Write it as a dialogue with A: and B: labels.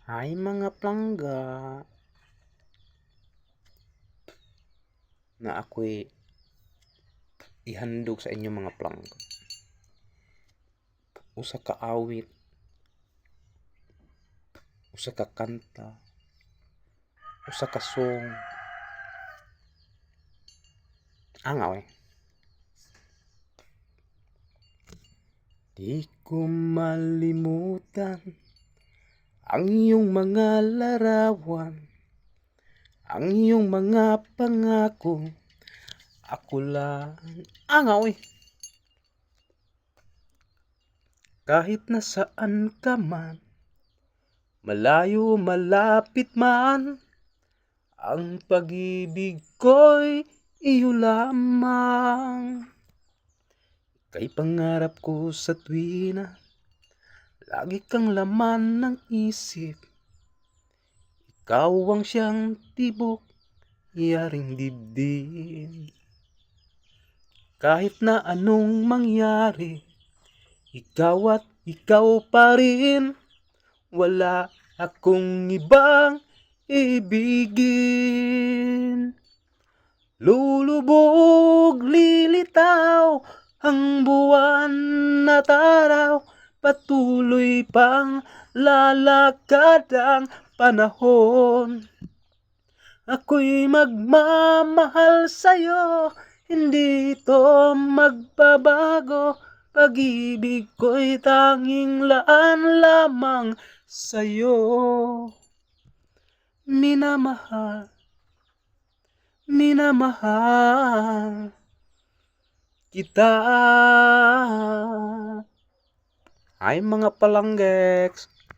A: Hi mga plangga, na ako'y ihandog sa inyo mga plangga. Usa ka awit, usa ka kanta, usa ka song. Angaw eh. Di ko malimutan ang iyong mga larawan, ang iyong mga pangako. Ako lang. Angaw eh. Kahit nasaan ka man, malayo malapit man, ang pag-ibig ko'y iyo lamang. Kay pangarap ko sa tuwina, lagi kang laman ng isip. Ikaw ang siyang tibok, yaring dibdib. Kahit na anong mangyari, ikaw at ikaw pa rin. Wala akong ibang ibigin. Lulubog, lilitaw ang buwan at araw, patuloy pang lalakad ang panahon. Ako'y magmamahal sa'yo, hindi ito magbabago. Pag-ibig ko'y tanging laan lamang sa'yo. Minamahal, minamahal kita. Ay mga palanggeks.